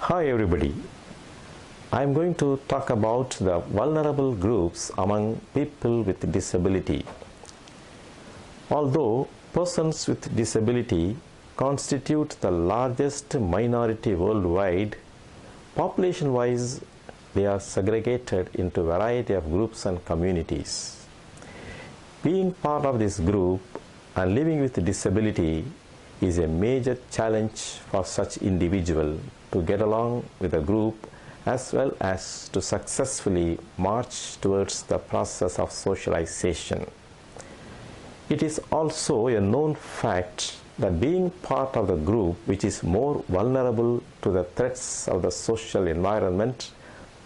Hi everybody. I am going to talk about the vulnerable groups among people with disability. Although persons with disability constitute the largest minority worldwide, population-wise they are segregated into a variety of groups and communities. Being part of this group and living with disability is a major challenge for such individual to get along with the group as well as to successfully march towards the process of socialization. It is also a known fact that being part of the group which is more vulnerable to the threats of the social environment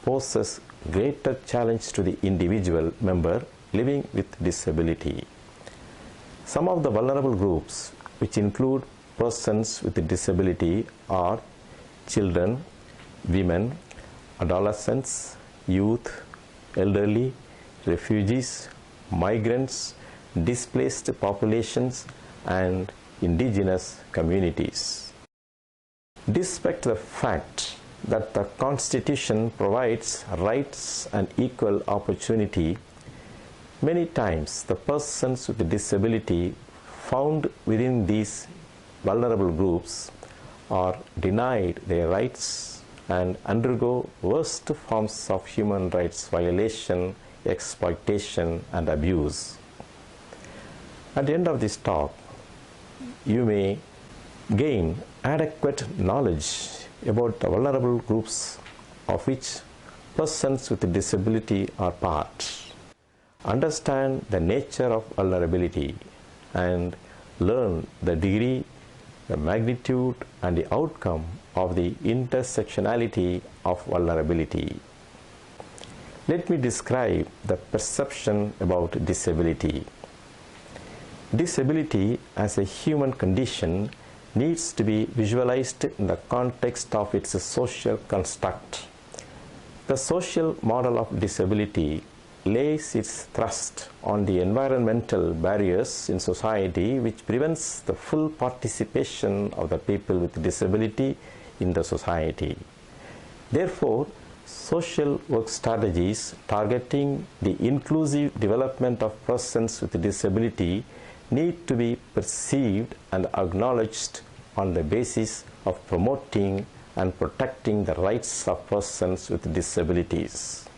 poses greater challenge to the individual member living with disability. Some of the vulnerable groups which include persons with disability are children, women, adolescents, youth, elderly, refugees, migrants, displaced populations, and indigenous communities. Despite the fact that the Constitution provides rights and equal opportunity, many times the persons with disability found within these vulnerable groups are denied their rights and undergo worst forms of human rights violation, exploitation, and abuse. At the end of this talk, you may gain adequate knowledge about the vulnerable groups of which persons with disability are part, understand the nature of vulnerability, and learn the degree, the magnitude, and the outcome of the intersectionality of vulnerability. Let me describe the perception about disability. Disability as a human condition needs to be visualized in the context of its social construct. The social model of disability lays its thrust on the environmental barriers in society which prevents the full participation of the people with disability in the society. Therefore, social work strategies targeting the inclusive development of persons with disability need to be perceived and acknowledged on the basis of promoting and protecting the rights of persons with disabilities.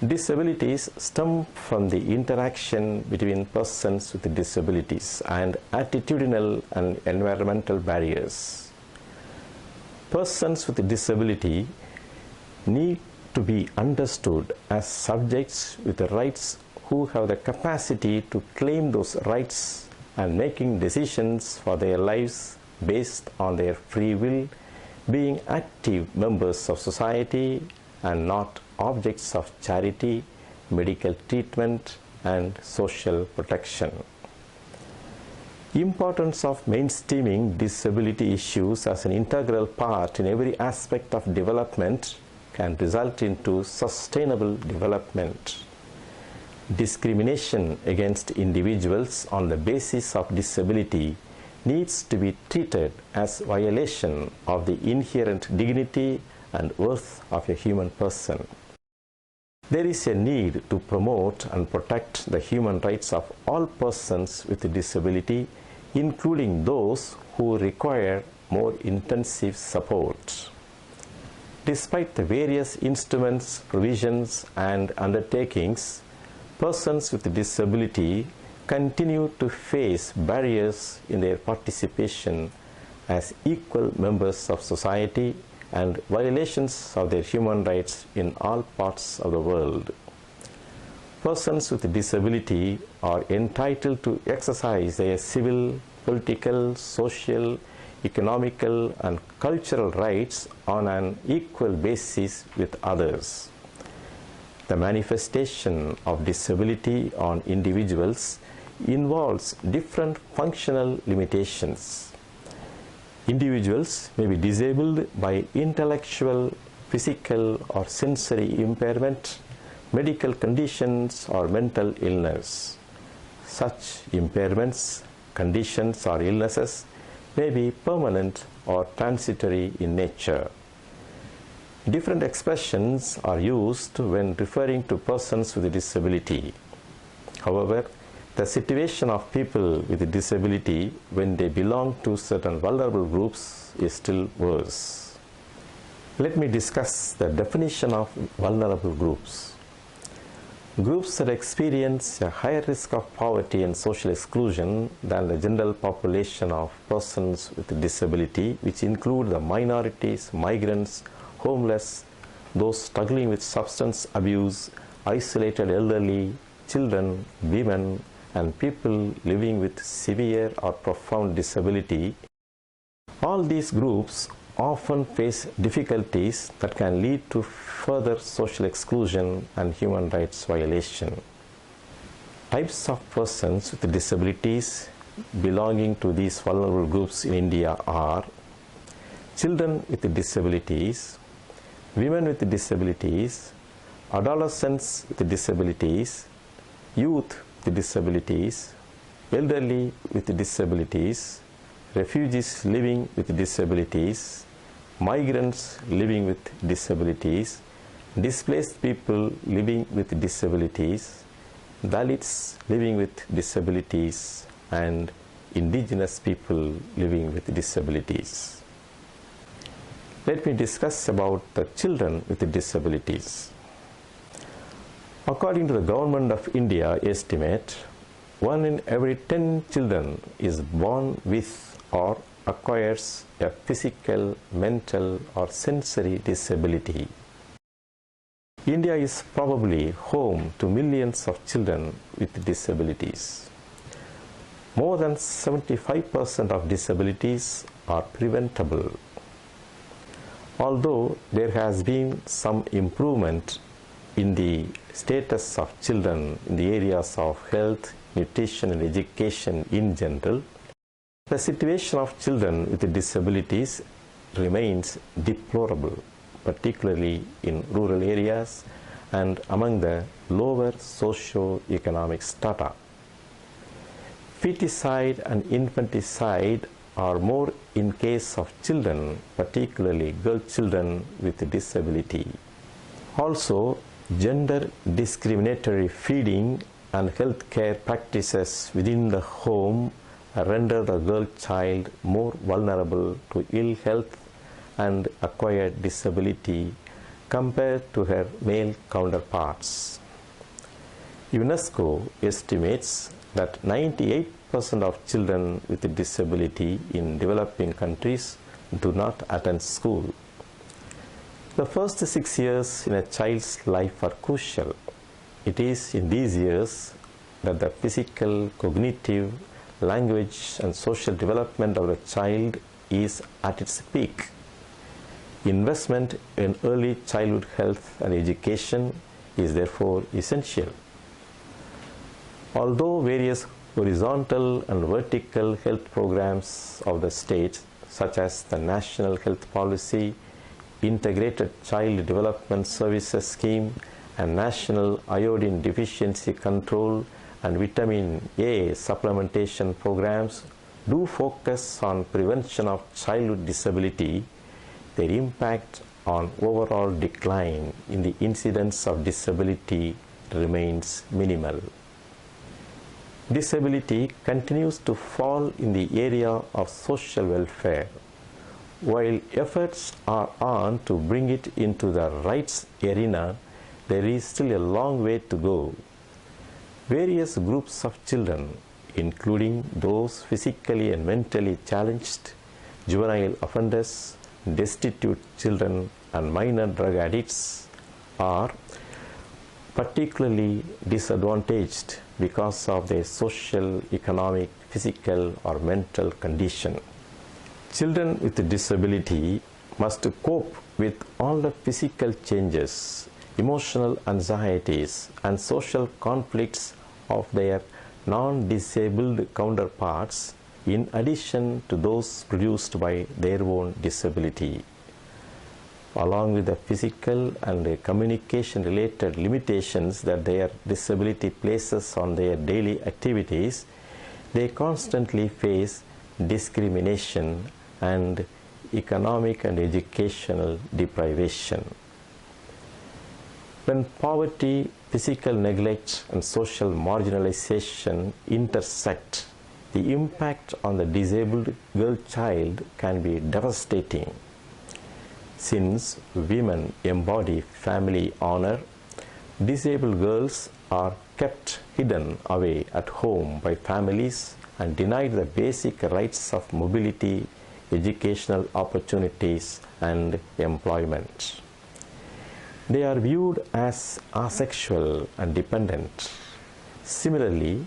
Disabilities stem from the interaction between persons with disabilities and attitudinal and environmental barriers. Persons with disability need to be understood as subjects with the rights who have the capacity to claim those rights and making decisions for their lives based on their free will, being active members of society and not objects of charity, medical treatment, and social protection. Importance of mainstreaming disability issues as an integral part in every aspect of development can result into sustainable development. Discrimination against individuals on the basis of disability needs to be treated as violation of the inherent dignity and worth of a human person. There is a need to promote and protect the human rights of all persons with disability, including those who require more intensive support. Despite the various instruments, provisions, and undertakings, persons with disability continue to face barriers in their participation as equal members of society and violations of their human rights in all parts of the world. Persons with disability are entitled to exercise their civil, political, social, economical, and cultural rights on an equal basis with others. The manifestation of disability on individuals involves different functional limitations. Individuals may be disabled by intellectual, physical, or sensory impairment, medical conditions, or mental illness. Such impairments, conditions, or illnesses may be permanent or transitory in nature. Different expressions are used when referring to persons with a disability. However, the situation of people with a disability when they belong to certain vulnerable groups is still worse. Let me discuss the definition of vulnerable groups. Groups that experience a higher risk of poverty and social exclusion than the general population of persons with a disability, which include the minorities, migrants, homeless, those struggling with substance abuse, isolated elderly, children, women, and people living with severe or profound disability. All these groups often face difficulties that can lead to further social exclusion and human rights violation. Types of persons with disabilities belonging to these vulnerable groups in India are children with disabilities, women with disabilities, adolescents with disabilities, youth with disabilities, elderly with disabilities, refugees living with disabilities, migrants living with disabilities, displaced people living with disabilities, Dalits living with disabilities, and indigenous people living with disabilities. Let me discuss about the children with disabilities. According to the Government of India estimate, 1 in every 10 children is born with or acquires a physical, mental, or sensory disability. India is probably home to millions of children with disabilities. More than 75% of disabilities are preventable. Although there has been some improvement in the status of children in the areas of health, nutrition, and education in general, the situation of children with disabilities remains deplorable, particularly in rural areas and among the lower socio-economic strata. Feticide and infanticide are more in case of children, particularly girl children with disability. Also, gender discriminatory feeding and health care practices within the home render the girl child more vulnerable to ill health and acquired disability compared to her male counterparts. UNESCO estimates that 98% of children with a disability in developing countries do not attend school. The first 6 years in a child's life are crucial. It is in these years that the physical, cognitive, language, and social development of the child is at its peak. Investment in early childhood health and education is therefore essential. Although various horizontal and vertical health programs of the state, such as the National Health Policy, Integrated Child Development Services Scheme, and National Iodine Deficiency Control and Vitamin A supplementation programs do focus on prevention of childhood disability, their impact on overall decline in the incidence of disability remains minimal. Disability continues to fall in the area of social welfare. While efforts are on to bring it into the rights arena, there is still a long way to go. Various groups of children, including those physically and mentally challenged, juvenile offenders, destitute children, and minor drug addicts, are particularly disadvantaged because of their social, economic, physical, or mental condition. Children with disability must cope with all the physical changes, emotional anxieties, and social conflicts of their non-disabled counterparts in addition to those produced by their own disability. Along with the physical and communication-related limitations that their disability places on their daily activities, they constantly face discrimination and economic and educational deprivation. When poverty, physical neglect, and social marginalization intersect, the impact on the disabled girl child can be devastating. Since women embody family honor, disabled girls are kept hidden away at home by families and denied the basic rights of mobility, educational opportunities, and employment. They are viewed as asexual and dependent. Similarly,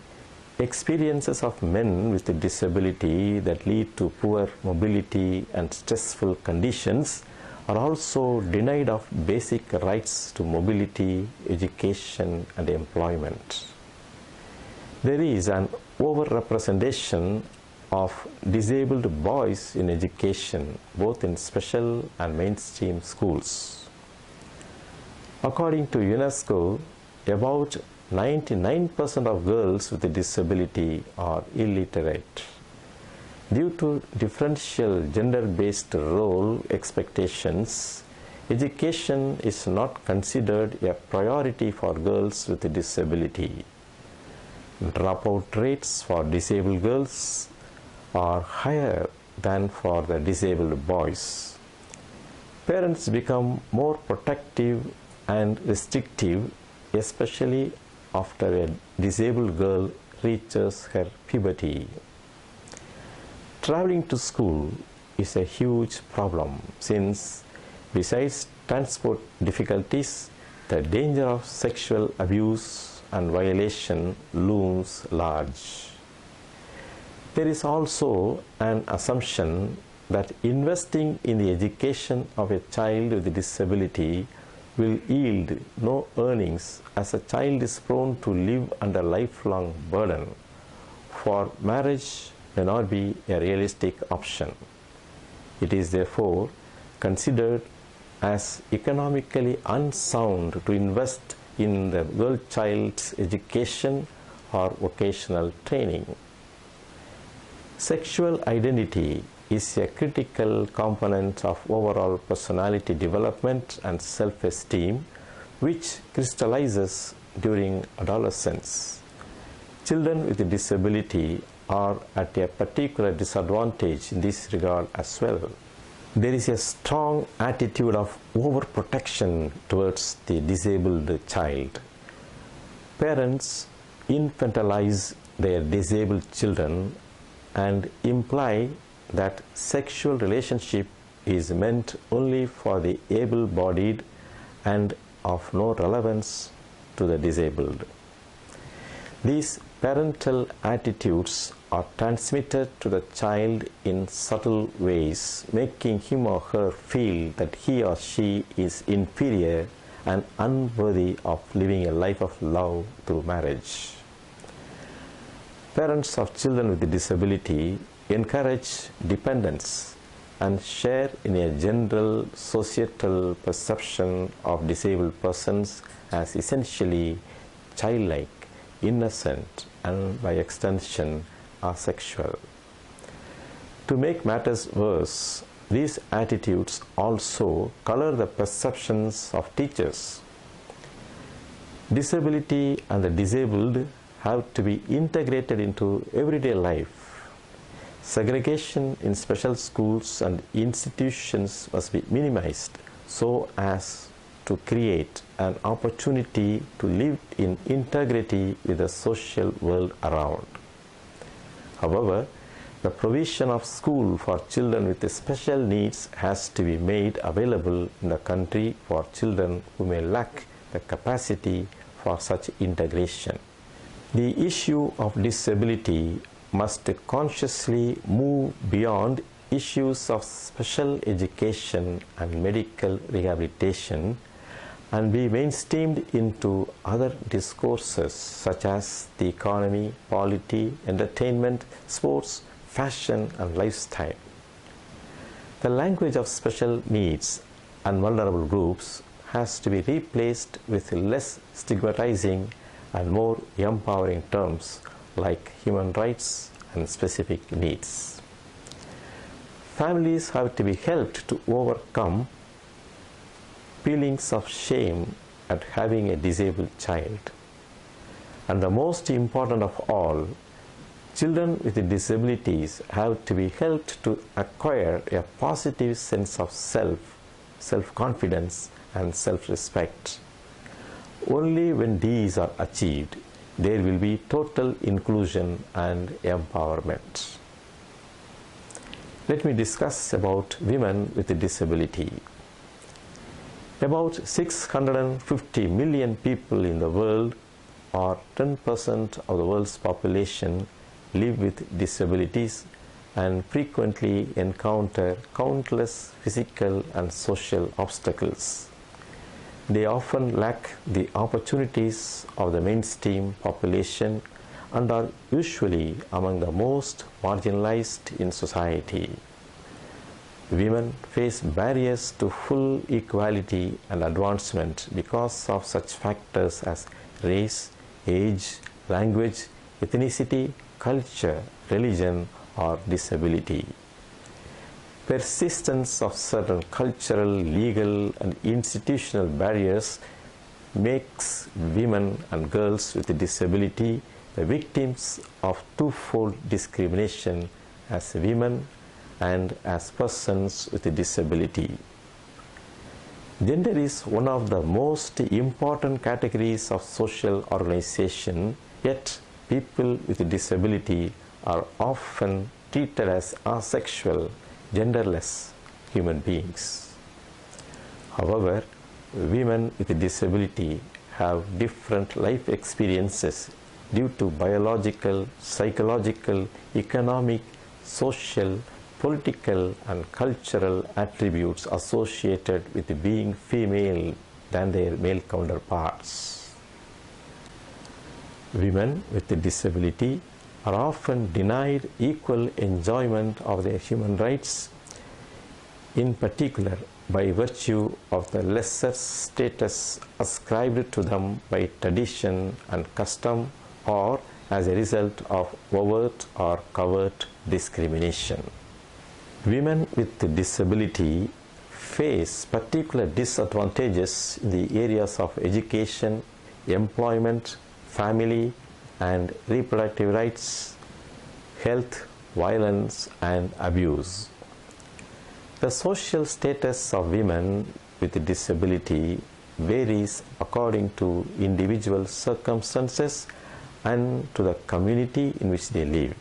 experiences of men with a disability that lead to poor mobility and stressful conditions are also denied of basic rights to mobility, education, and employment. There is an overrepresentation of disabled boys in education, both in special and mainstream schools. According to UNESCO, about 99% of girls with a disability are illiterate. Due to differential gender-based role expectations, education is not considered a priority for girls with a disability. Dropout rates for disabled girls are higher than for the disabled boys. Parents become more protective and restrictive, especially after a disabled girl reaches her puberty. Traveling to school is a huge problem since, besides transport difficulties, the danger of sexual abuse and violation looms large. There is also an assumption that investing in the education of a child with a disability will yield no earnings, as a child is prone to live under lifelong burden. For marriage may not be a realistic option. It is therefore considered as economically unsound to invest in the girl child's education or vocational training. Sexual identity is a critical component of overall personality development and self-esteem, which crystallizes during adolescence. Children with a disability are at a particular disadvantage in this regard as well. There is a strong attitude of overprotection towards the disabled child. Parents infantilize their disabled children and imply that sexual relationship is meant only for the able-bodied and of no relevance to the disabled. These parental attitudes are transmitted to the child in subtle ways, making him or her feel that he or she is inferior and unworthy of living a life of love through marriage. Parents of children with a disability encourage dependence and share in a general societal perception of disabled persons as essentially childlike, innocent, and by extension asexual. To make matters worse, these attitudes also color the perceptions of teachers. Disability and the disabled have to be integrated into everyday life. Segregation in special schools and institutions must be minimized so as to create an opportunity to live in integrity with the social world around. However, the provision of school for children with special needs has to be made available in the country for children who may lack the capacity for such integration. The issue of disability must consciously move beyond issues of special education and medical rehabilitation and be mainstreamed into other discourses such as the economy, polity, entertainment, sports, fashion, and lifestyle. The language of special needs and vulnerable groups has to be replaced with less stigmatizing and more empowering terms like human rights and specific needs. Families have to be helped to overcome feelings of shame at having a disabled child. And the most important of all, children with disabilities have to be helped to acquire a positive sense of self-confidence and self-respect. Only when these are achieved, there will be total inclusion and empowerment. Let me discuss about women with a disability. About 650 million people in the world, or 10% of the world's population, live with disabilities and frequently encounter countless physical and social obstacles. They often lack the opportunities of the mainstream population and are usually among the most marginalized in society. Women face barriers to full equality and advancement because of such factors as race, age, language, ethnicity, culture, religion, or disability. Persistence of certain cultural, legal, and institutional barriers makes women and girls with a disability the victims of twofold discrimination as women and as persons with a disability. Gender is one of the most important categories of social organization, yet people with a disability are often treated as asexual, genderless human beings. However, women with a disability have different life experiences due to biological, psychological, economic, social, political, and cultural attributes associated with being female than their male counterparts. Women with a disability are often denied equal enjoyment of their human rights, in particular by virtue of the lesser status ascribed to them by tradition and custom, or as a result of overt or covert discrimination. Women with disability face particular disadvantages in the areas of education, employment, family, and reproductive rights, health, violence, and abuse. The social status of women with disability varies according to individual circumstances and to the community in which they live.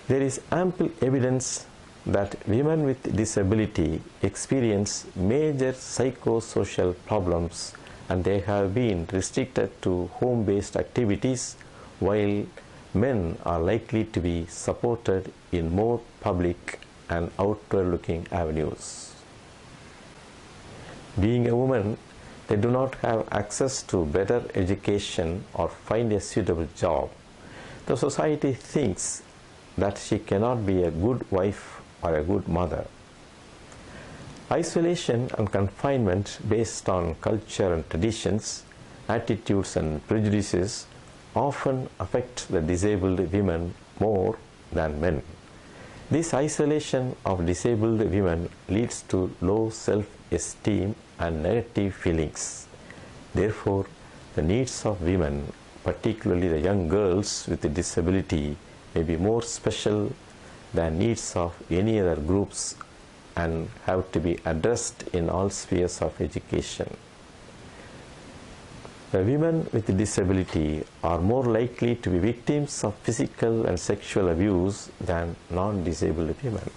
There is ample evidence that women with disability experience major psychosocial problems, and they have been restricted to home-based activities, while men are likely to be supported in more public and outward-looking avenues. Being a woman, they do not have access to better education or find a suitable job. The society thinks that she cannot be a good wife or a good mother. Isolation and confinement based on culture and traditions, attitudes and prejudices often affect the disabled women more than men. This isolation of disabled women leads to low self-esteem and negative feelings. Therefore, the needs of women, particularly the young girls with a disability, may be more special than needs of any other groups and have to be addressed in all spheres of education. The women with disability are more likely to be victims of physical and sexual abuse than non-disabled women.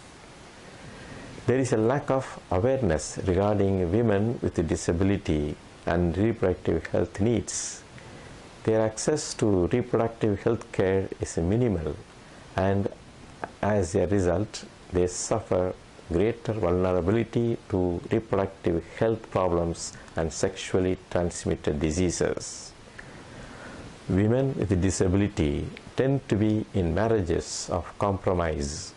There is a lack of awareness regarding women with a disability and reproductive health needs. Their access to reproductive health care is minimal, and as a result, they suffer greater vulnerability to reproductive health problems and sexually transmitted diseases. Women with a disability tend to be in marriages of compromise.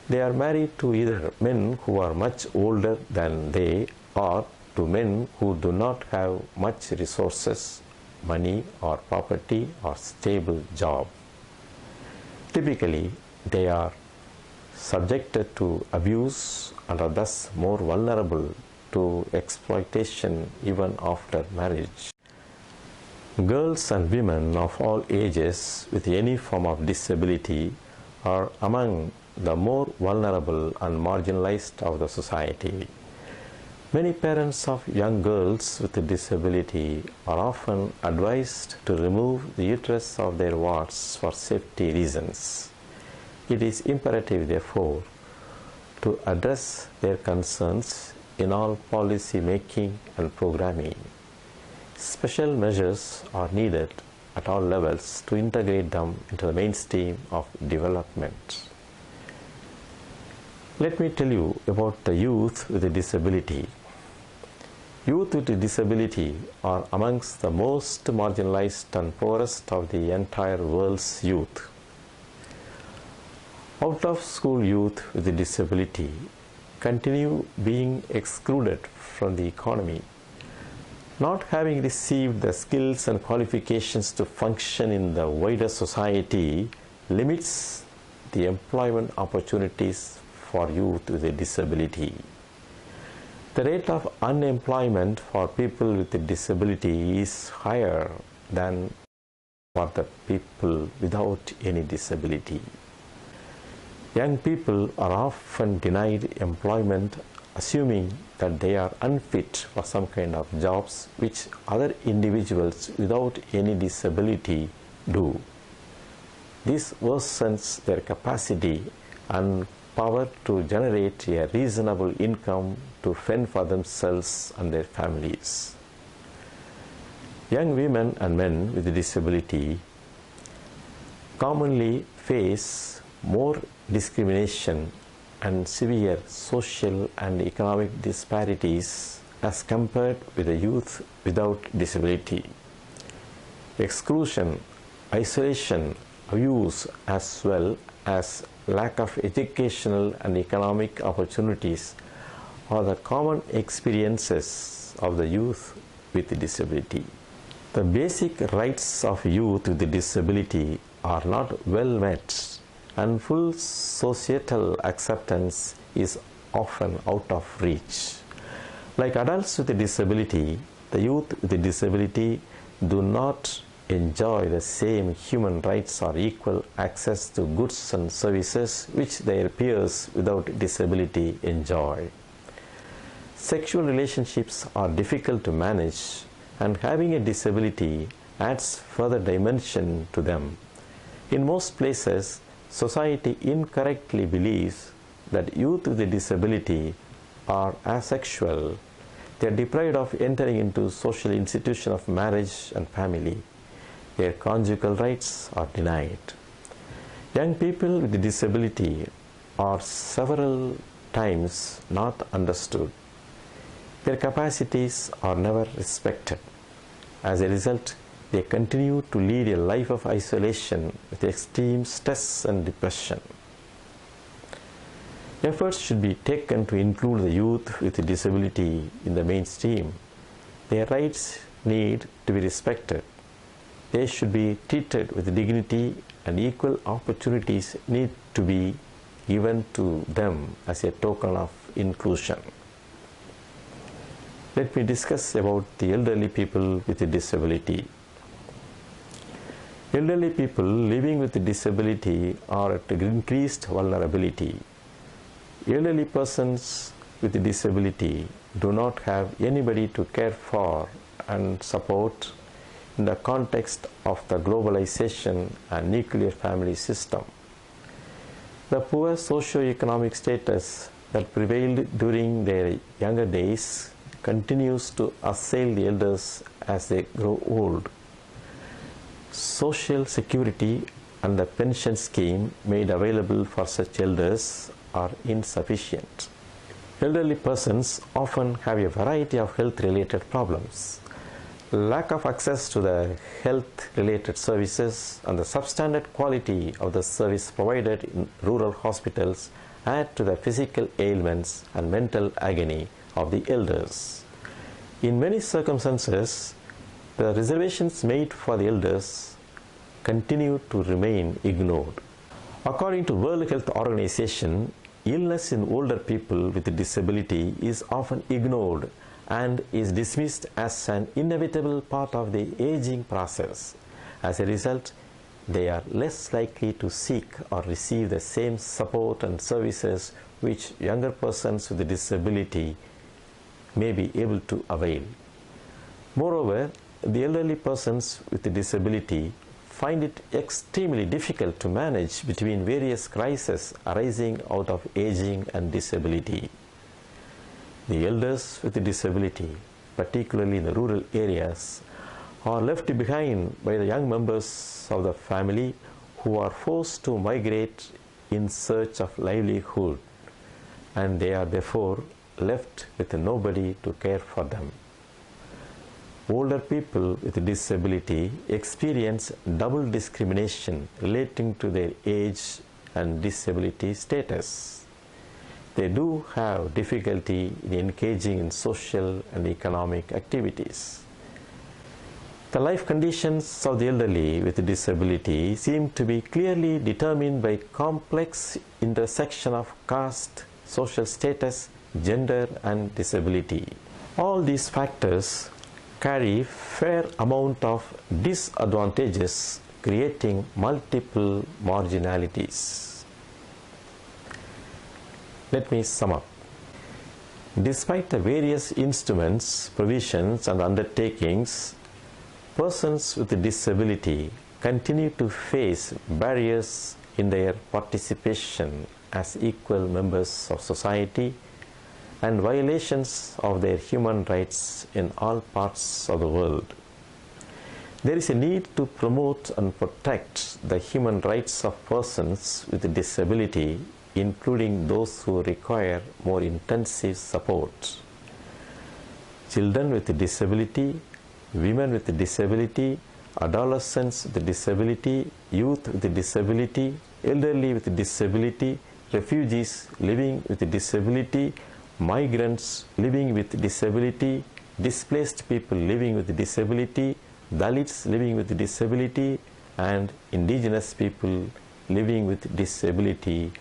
They are married to either men who are much older than they, or to men who do not have much resources, money or property or stable job. Typically, they are subjected to abuse and are thus more vulnerable to exploitation even after marriage. Girls and women of all ages with any form of disability are among the more vulnerable and marginalized of the society. Many parents of young girls with a disability are often advised to remove the uterus of their warts for safety reasons. It is imperative, therefore, to address their concerns in all policy making and programming. Special measures are needed at all levels to integrate them into the mainstream of development. Let me tell you about the youth with a disability. Youth with a disability are amongst the most marginalized and poorest of the entire world's youth. Out-of-school youth with a disability continue being excluded from the economy. Not having received the skills and qualifications to function in the wider society limits the employment opportunities for youth with a disability. The rate of unemployment for people with a disability is higher than for the people without any disability. Young people are often denied employment, assuming that they are unfit for some kind of jobs which other individuals without any disability do. This worsens their capacity and power to generate a reasonable income to fend for themselves and their families. Young women and men with a disability commonly face more discrimination and severe social and economic disparities as compared with the youth without disability. Exclusion, isolation, abuse, as well as lack of educational and economic opportunities are the common experiences of the youth with disability. The basic rights of youth with disability are not well met, and full societal acceptance is often out of reach. Like adults with a disability, the youth with a disability do not enjoy the same human rights or equal access to goods and services which their peers without disability enjoy. Sexual relationships are difficult to manage, and having a disability adds further dimension to them. In most places, society incorrectly believes that youth with a disability are asexual. They are deprived of entering into social institution of marriage and family. Their conjugal rights are denied. Young people with a disability are several times not understood. Their capacities are never respected. As a result, they continue to lead a life of isolation with extreme stress and depression. Efforts should be taken to include the youth with a disability in the mainstream. Their rights need to be respected. They should be treated with dignity, and equal opportunities need to be given to them as a token of inclusion. Let me discuss about the elderly people with a disability. Elderly people living with a disability are at increased vulnerability. Elderly persons with a disability do not have anybody to care for and support in the context of the globalization and nuclear family system. The poor socio-economic status that prevailed during their younger days continues to assail the elders as they grow old. Social security and the pension scheme made available for such elders are insufficient. Elderly persons often have a variety of health-related problems. Lack of access to the health-related services and the substandard quality of the service provided in rural hospitals add to the physical ailments and mental agony of the elders. In many circumstances, the reservations made for the elders continue to remain ignored. According to World Health Organization, illness in older people with disability is often ignored and is dismissed as an inevitable part of the aging process. As a result, they are less likely to seek or receive the same support and services which younger persons with disability may be able to avail. Moreover, the elderly persons with disability find it extremely difficult to manage between various crises arising out of aging and disability. The elders with disability, particularly in the rural areas, are left behind by the young members of the family who are forced to migrate in search of livelihood, and they are therefore left with nobody to care for them. Older people with disability experience double discrimination relating to their age and disability status. They do have difficulty in engaging in social and economic activities. The life conditions of the elderly with disability seem to be clearly determined by complex intersection of caste, social status, gender, and disability. All these factors carry fair amount of disadvantages, creating multiple marginalities. Let me sum up. Despite the various instruments, provisions, and undertakings, persons with disability continue to face barriers in their participation as equal members of society and violations of their human rights in all parts of the world. There is a need to promote and protect the human rights of persons with disability, including those who require more intensive support. Children with disability, women with disability, adolescents with disability, youth with disability, elderly with disability, refugees living with disability, migrants living with disability, displaced people living with disability, Dalits living with disability, and indigenous people living with disability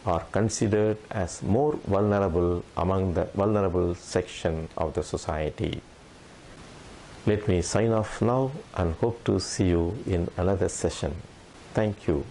are considered as more vulnerable among the vulnerable section of the society. Let me sign off now and hope to see you in another session. Thank you.